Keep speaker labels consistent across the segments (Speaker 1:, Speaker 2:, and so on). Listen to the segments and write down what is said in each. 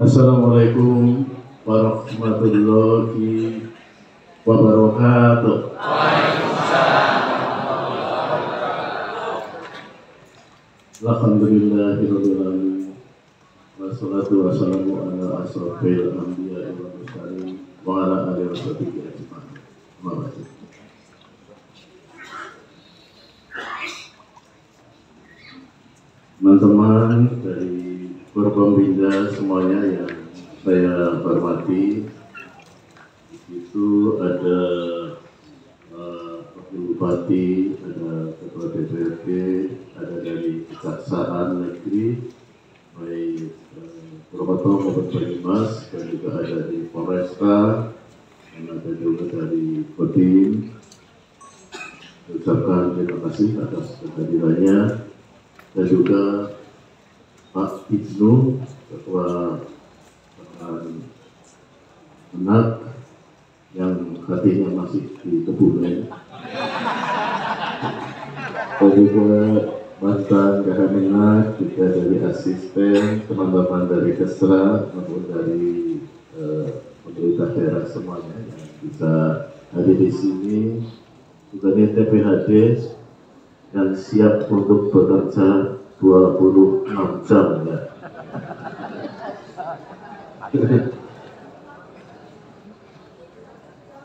Speaker 1: Assalamualaikum warahmatullahi wabarakatuh. Alhamdulillahirabbil alamin. Wassalatu wassalamu ala asrofil anbiya'i wal mursalin wa ala alihi washabihi ajma'in. Teman-teman dari Forkombinda semuanya yang saya hormati, itu ada Wakil Bupati, ada Ketua DPRD, ada dari Kejaksaan Negeri, baik Purwokerto maupun Banyumas, dan juga ada di Polresta, dan ada juga dari Kodim. Ucapkan terima kasih atas kehadirannya, dan juga Pak Ibnu, Ketua Menat yang hatinya masih di Kebumen, Kabupaten Banten, Menat, juga dari asisten, teman-teman dari Kesra maupun dari pemerintah daerah semuanya yang bisa hadir di sini, juga di TPHD yang siap untuk bekerja 26 jam ya.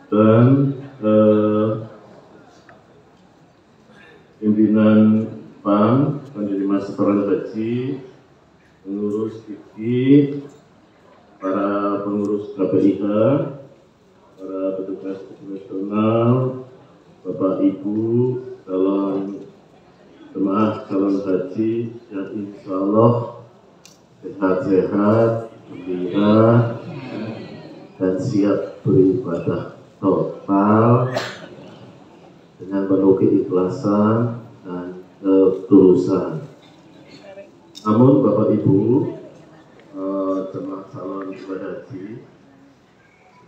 Speaker 1: Dan pimpinan PAM, penerima setoran haji, pengurus TIKI, para pengurus KPIH, para petugas profesional, Bapak Ibu, calon jemaah calon haji yang insya Allah sehat-sehat, gembira, dan siap beribadah total dengan penuh keikhlasan dan ketulusan. Namun Bapak Ibu, jemaah calon haji,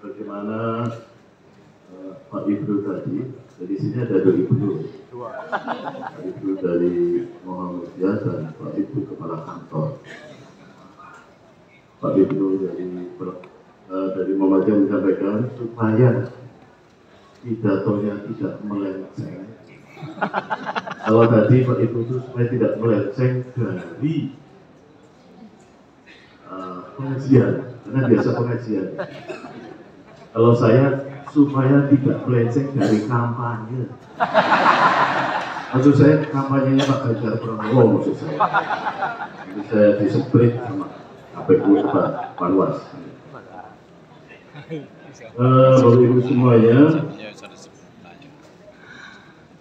Speaker 1: bagaimana Pak Ibnu tadi, dari sini ada dua Ibnu, Pak Ibnu dari Muhammadiyah dan Pak Ibnu Kepala Kantor. Pak Ibnu dari Muhammadiyah menyampaikan supaya pidatonya tidak melenceng. Kalau tadi Pak Ibnu itu supaya tidak melenceng dari pengajian, karena biasa pengajian. Kalau saya supaya tidak melenceng dari kampanye. Maksud saya kampanyenya Pak Ganjar Pranowo, maksud saya. Jadi saya disebrit sama KPU Pak Panwas. Bapak Ibu semuanya,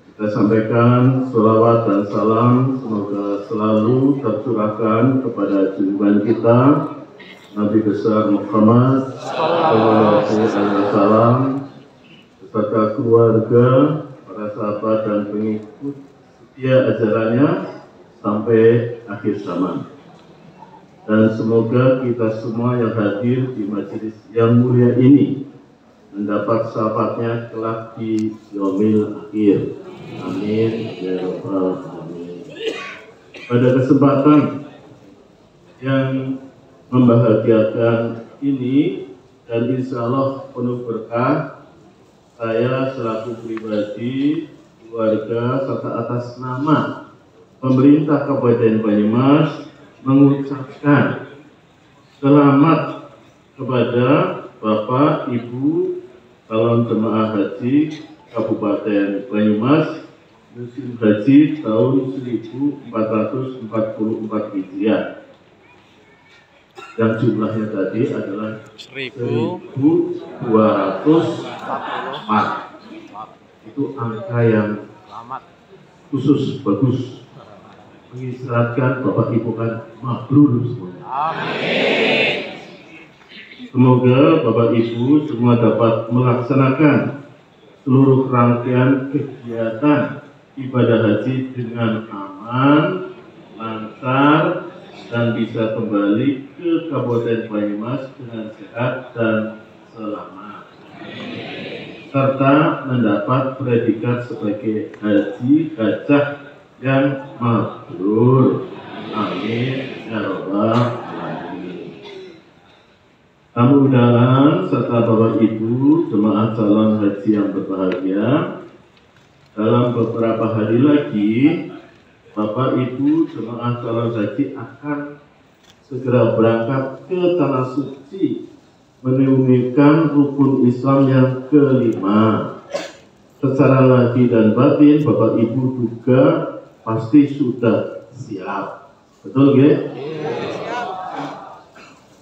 Speaker 1: kita sampaikan sholawat dan salam semoga selalu tercurahkan kepada junjungan kita Nabi besar Muhammad SAW, beserta keluarga, para sahabat dan pengikut setia ajarannya sampai akhir zaman. Dan semoga kita semua yang hadir di majelis yang mulia ini mendapat syafaatnya kelak di yaumil akhir. Amin ya rabbal alamin. Pada kesempatan yang membahagiakan ini dan insya Allah penuh berkah, saya selaku pribadi, keluarga, serta atas nama pemerintah Kabupaten Banyumas mengucapkan selamat kepada Bapak Ibu calon jemaah haji Kabupaten Banyumas musim haji tahun 1444 Hijriah. Yang jumlahnya tadi adalah 1204. Itu angka yang khusus, bagus, mengisyaratkan Bapak Ibu kan mabrur semuanya. Amin. Semoga Bapak Ibu semua dapat melaksanakan seluruh rangkaian kegiatan ibadah haji dengan aman, lancar, dan bisa kembali ke Kabupaten Banyumas dengan sehat dan selamat, serta mendapat predikat sebagai haji hajah yang mabrur. Amin ya rabbal alamin. Tamu undangan serta Bapak Ibu jemaah calon haji yang berbahagia, dalam beberapa hari lagi Bapak Ibu jemaah calon haji akan segera berangkat ke Tanah Suci menunaikan rukun Islam yang kelima. Secara lahir dan batin Bapak Ibu juga pasti sudah siap, betul ya?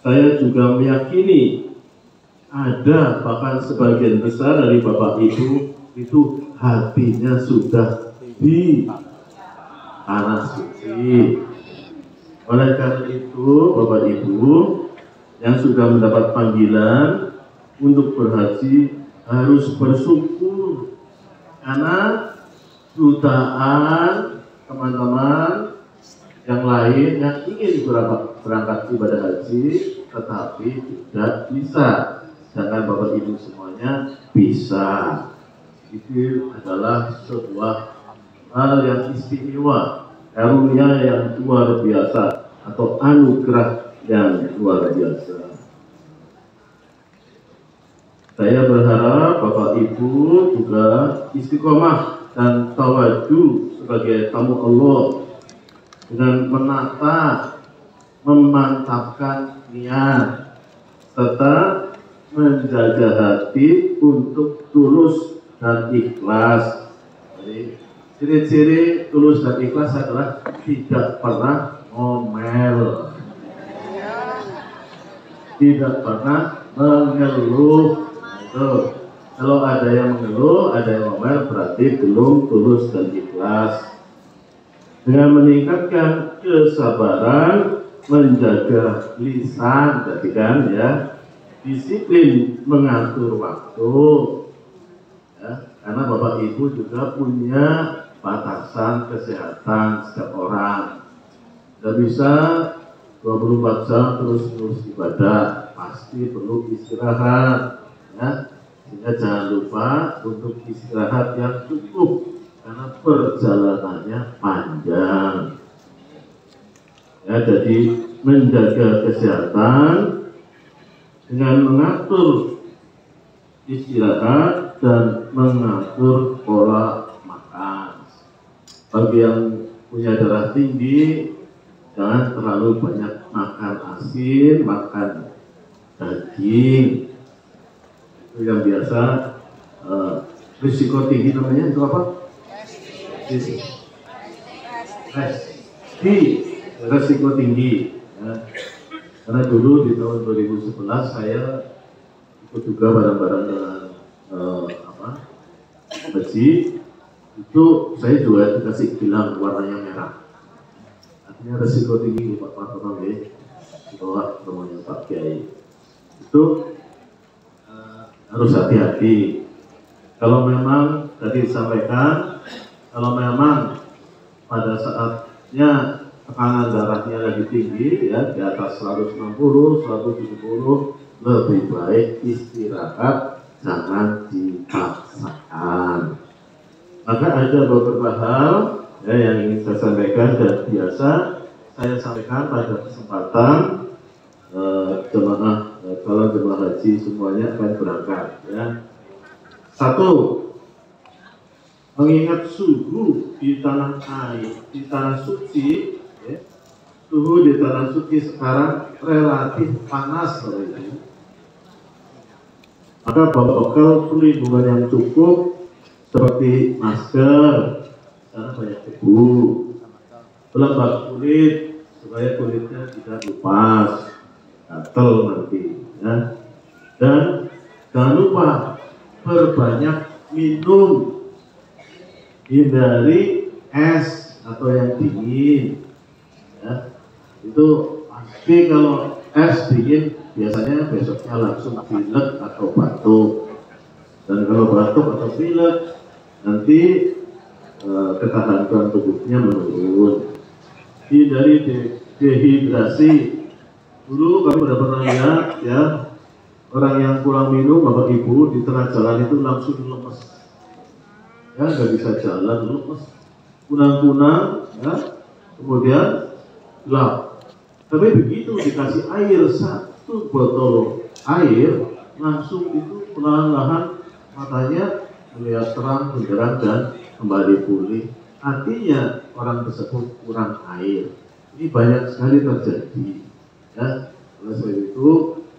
Speaker 1: Saya juga meyakini ada bahkan sebagian besar dari Bapak Ibu itu hatinya sudah di Tanah Suci. Oleh karena itu Bapak Ibu yang sudah mendapat panggilan untuk berhaji harus bersyukur karena jutaan teman-teman yang lain yang ingin berangkat ibadah haji tetapi tidak bisa. Sedangkan Bapak Ibu semuanya bisa. Itu adalah sebuah hal yang istimewa, karunia yang luar biasa atau anugerah yang luar biasa. Saya berharap Bapak Ibu juga istiqomah dan tawadu sebagai tamu Allah dengan menata, memantapkan niat, serta menjaga hati untuk tulus dan ikhlas. Jadi, ciri-ciri tulus dan ikhlas adalah tidak pernah ngomel, tidak pernah mengeluh. Kalau ada yang mengeluh, ada yang ngomel, berarti belum tulus dan ikhlas. Dengan meningkatkan kesabaran, menjaga lisan, tadi kan ya, disiplin mengatur waktu, ya, karena Bapak Ibu juga punya batasan kesehatan setiap orang. Tidak bisa 24 jam terus ibadah, pasti perlu istirahat, ya. Sehingga jangan lupa untuk istirahat yang cukup karena perjalanannya panjang. Ya, jadi menjaga kesehatan dengan mengatur istirahat dan mengatur pola makan. Bagi yang punya darah tinggi, jangan terlalu banyak makan asin, makan daging. Itu yang biasa risiko tinggi namanya itu apa? Resiko tinggi, ya. Karena dulu di tahun 2011 saya ikut juga bareng-bareng dengan haji, itu saya juga dikasih gelang warnanya merah, artinya resiko tinggi Pak Patrono di bawah rombongan Pak Kiai itu harus hati-hati. Kalau memang tadi disampaikan, kalau memang pada saatnya tekanan darahnya lagi tinggi, ya di atas 160, 170, lebih baik istirahat, jangan dipaksakan. Maka ada beberapa hal ya, yang ingin saya sampaikan dan biasa saya sampaikan pada kesempatan calon jemaah haji semuanya akan berangkat. Ya. Satu, mengingat suhu di tanah air, di tanah suci, ya, suhu di tanah suci sekarang relatif panas ini. Maka bekal perlindungan yang cukup seperti masker, karena banyak debu, pelembab kulit supaya kulitnya tidak lepas, gatel nanti, ya. Dan jangan lupa perbanyak minum, hindari es atau yang dingin, ya. Itu pasti kalau es dingin biasanya besoknya langsung pilek atau batuk, dan kalau batuk atau pilek nanti ketahanan tubuhnya menurun. Hindari dehidrasi. Dulu kami sudah pernah lihat ya, orang yang kurang minum Bapak Ibu di tengah jalan itu langsung lemes, ya nggak bisa jalan, lemes, kunang-kunang, ya, kemudian gelap. Tapi begitu dikasih air 1 botol air, langsung itu perlahan-lahan matanya melihat terang, benderang dan kembali pulih. Artinya orang tersebut kurang air. Ini banyak sekali terjadi. Ya, oleh sebab itu,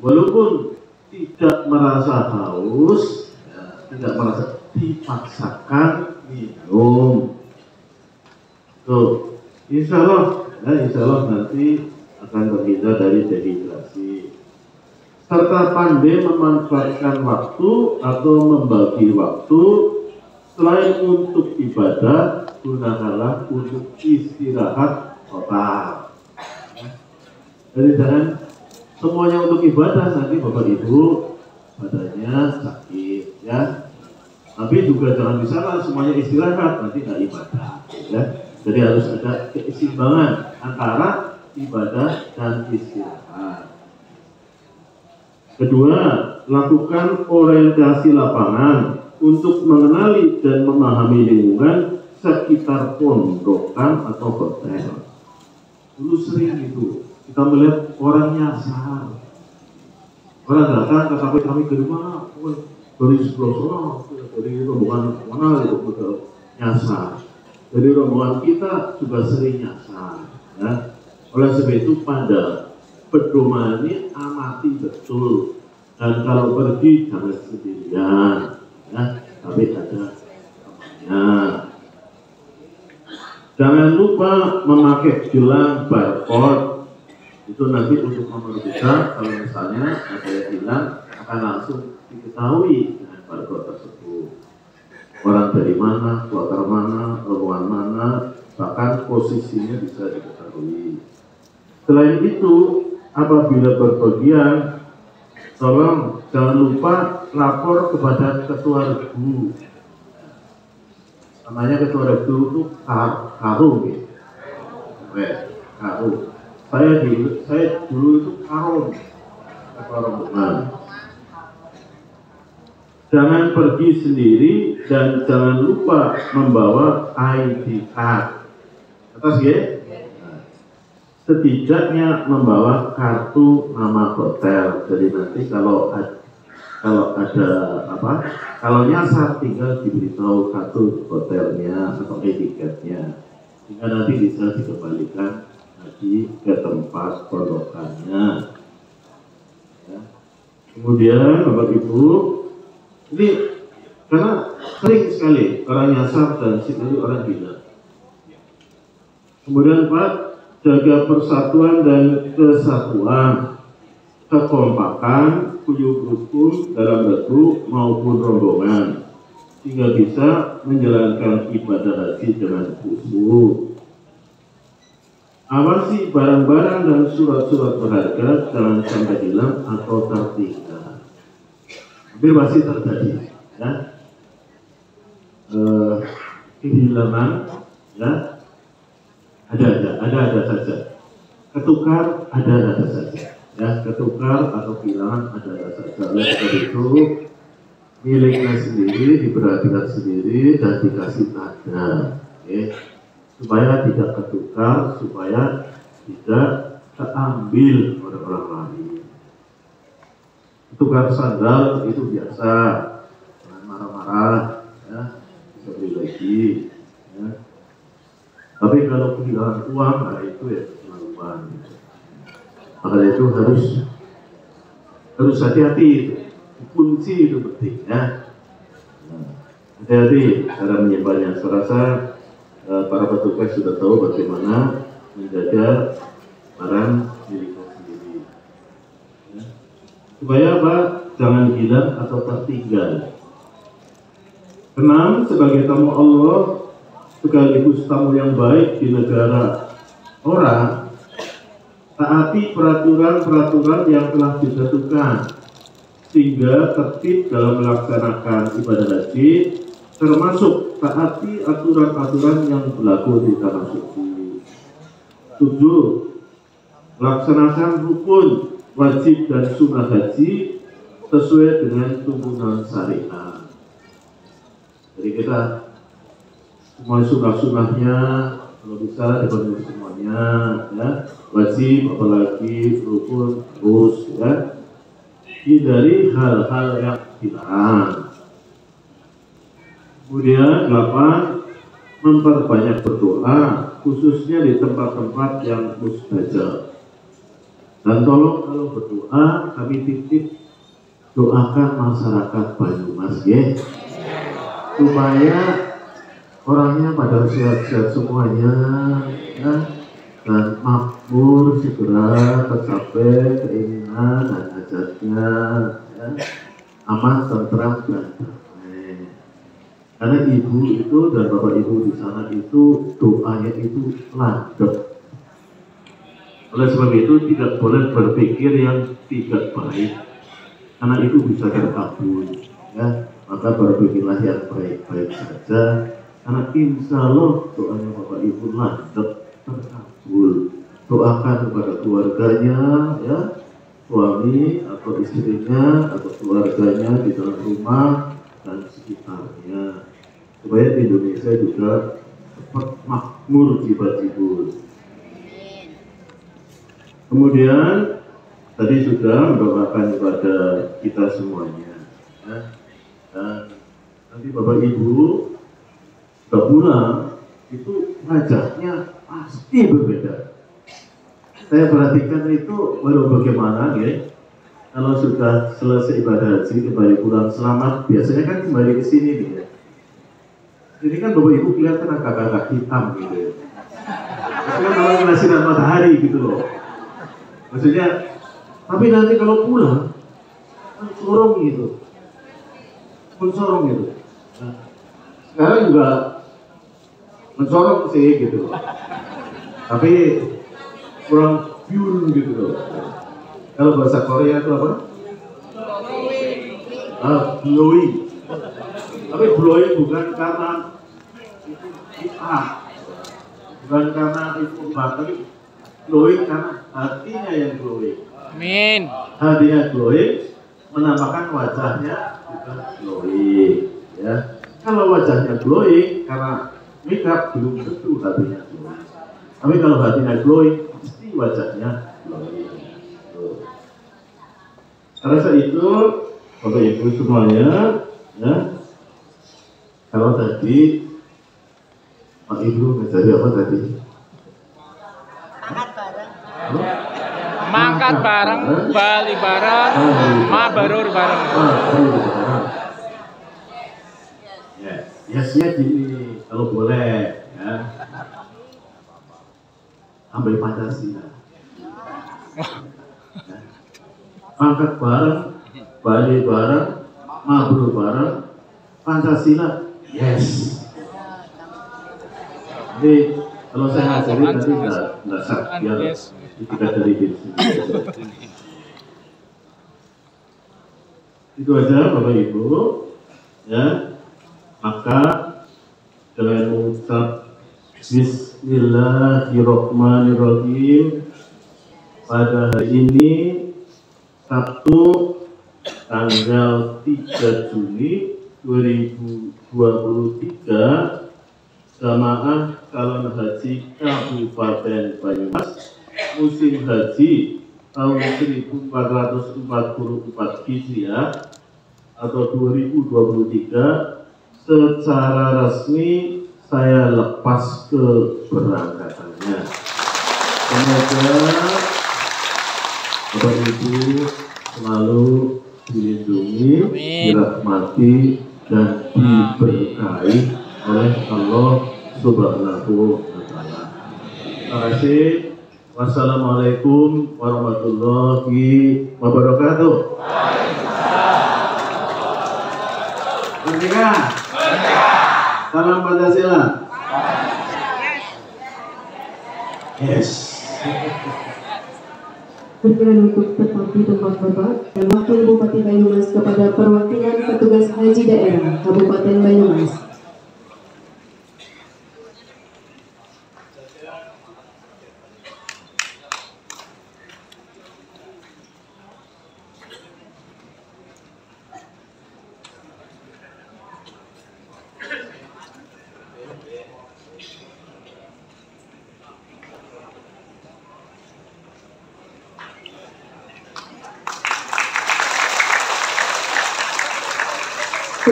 Speaker 1: walaupun tidak merasa haus, ya, tidak merasa dipaksakan minum. Tuh, insya Allah nanti akan terhindar dari dehidrasi. Serta pandai memanfaatkan waktu atau membagi waktu selain untuk ibadah, gunakanlah untuk istirahat total. Jadi jangan semuanya untuk ibadah, nanti Bapak Ibu badannya sakit, ya. Tapi juga jangan misalkan semuanya istirahat, nanti nggak ibadah, ya. Jadi harus ada keseimbangan antara ibadah dan istirahat. Kedua, lakukan orientasi lapangan untuk mengenali dan memahami lingkungan sekitar pondokan atau hotel. Dulu sering itu kita melihat orang nyasar. Orang datang ke sampai kami ke rumah, dari sebelah sana, dari rombongan mana itu nyasar. Dari rombongan kita juga sering nyasar. Ya. Oleh sebab itu pada pedoman ini amati betul, dan kalau pergi jangan sendirian, ya, tapi ada temannya. Jangan lupa memakai gelang barcode, itu nanti untuk mempermudah kalau misalnya ada yang hilang akan langsung diketahui dengan barcode tersebut. Orang dari mana, kloter mana, rombongan mana, bahkan posisinya bisa diketahui. Selain itu, apabila berpergian, tolong jangan lupa lapor kepada ketua regu. Namanya ketua regu itu karu, gitu. Karu. Saya dulu itu karun, ketua rombongan. Jangan pergi sendiri dan jangan lupa membawa ID card. Atas ya? Setidaknya membawa kartu nama hotel. Jadi nanti kalau ada apa, kalau nyasar tinggal diberitahu kartu hotelnya atau etiketnya, sehingga nanti bisa dikembalikan lagi ke tempat pondokannya. Ya. Kemudian Bapak Ibu, ini karena sering sekali orang nyasar dan sekali orang gila. Kemudian Pak, jaga persatuan dan kesatuan, kekompakan, kuyup rukun dalam regu maupun rombongan, sehingga bisa menjalankan ibadah haji dengan khusyuk. Awasi barang-barang dan surat-surat berharga jangan sampai hilang atau tertinggal. Hampir pasti terjadi, ya. Kehilangan, ya. Ada saja. Ketukar ada saja. Ya, ketukar atau kehilangan ada saja. Oleh sebab itu miliknya sendiri diperhatikan sendiri dan dikasih tanda, okay? Supaya tidak ketukar, supaya tidak terambil oleh orang lain. Tukar sandal itu biasa, jangan marah-marah, ya, bisa beli lagi. Ya. Tapi kalau kehilangan uang, nah itu ya keterlaluan. Maka itu harus hati-hati, kunci itu penting, ya. Hati-hati cara menyimpannya. Saya rasa para petugas sudah tahu bagaimana menjaga barang miliknya sendiri. Ya. Supaya apa? Jangan hilang atau tertinggal. Kenal sebagai tamu Allah, sekaligus tamu yang baik di negara orang, taati peraturan-peraturan yang telah ditentukan, sehingga tertib dalam melaksanakan ibadah haji, termasuk taati aturan-aturan yang berlaku di tanah suci. 7. Laksanakan rukun, wajib dan sunnah haji sesuai dengan tuntunan syariat. Jadi kita semua sunnah-sunnahnya kalau bisa dipenuhi semuanya, ya. Wajib apalagi rukun terus, ya. hindari hal-hal yang dilarang. Kemudian 8, memperbanyak berdoa, khususnya di tempat-tempat yang mustajab. Dan tolong kalau berdoa, kami titip doakan masyarakat Banyumas, ya, supaya orangnya pada sehat-sehat semuanya, ya, dan makmur segera tercapai keinginan dan hajatnya, ya, aman, tentram, dan damai. Karena ibu itu dan bapak ibu di sana itu doanya itu landep. Oleh sebab itu tidak boleh berpikir yang tidak baik, karena itu bisa terkabul, ya. Maka berpikirlah yang baik-baik saja, karena insya Allah doanya bapak ibu landep terkabul. Doakan kepada keluarganya, ya, suami atau istrinya atau keluarganya di dalam rumah dan sekitarnya, supaya Indonesia juga cepat makmur jiwa-jiwa. Kemudian tadi sudah mendoakan kepada kita semuanya, ya. Dan nanti bapak ibu sudah pulang itu wajahnya pasti berbeda. Saya perhatikan itu baru bagaimana, ya, kalau sudah selesai ibadah haji kembali pulang selamat, biasanya kan kembali ke sini nih, ya. Jadi kan bapak ibu kelihatan agak-agak hitam gitu, ya. Maksudnya kalau kena sinar matahari gitu loh. Maksudnya, tapi nanti kalau pulang mencorong gitu, nah, sekarang juga mencorong sih gitu, tapi kurang pure gitu loh. Kalau bahasa Korea itu apa? Glowing. Tapi glowing bukan karena itu hitam, bukan karena itu tapi glowing karena hatinya yang glowing.
Speaker 2: Amin.
Speaker 1: Hatinya glowing, menambahkan wajahnya juga glowing, ya. Kalau wajahnya glowing karena makeup belum tentu hatinya glowing. Tapi kalau hatinya glowing, pasti wajahnya glowing. Karena itu, Bapak Ibu semuanya, ya. Kalau tadi Pak Ibu ngajari apa tadi?
Speaker 2: Mangkat bareng, bali bareng, mabarur bareng.
Speaker 1: Ya, yes-nya gini, kalau boleh, ya. Ambil Pancasila. Ya. Mangkat bareng, bali bareng, mabrur bareng, Pancasila, yes. Jadi kalau saya ngajari nanti nggak sah, biar tidak dari diri sendiri. Itu aja Bapak Ibu, ya. Maka dengan mengucap Bismillahirrahmanirrahim pada hari ini Sabtu tanggal 3 Juni 2023, Jamaah Calon Haji Kabupaten Banyumas musim haji tahun 1444 Hijriah atau 2023 secara resmi saya lepas keberangkatannya. Semoga Bapak Ibu selalu dilindungi, dirahmati dan diberkahi oleh Allah Subhanahu wa Ta'ala. Terima kasih. Wassalamualaikum warahmatullahi wabarakatuh. Merdeka. Salam Pancasila. Yes.
Speaker 3: Berkenan untuk tetap di tempat Bapak dan Wakil Bupati Banyumas kepada perwakilan petugas haji daerah Kabupaten Banyumas.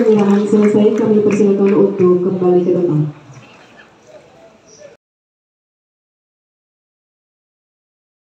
Speaker 3: penyerahan selesai, kami persilakan untuk kembali ke tempat.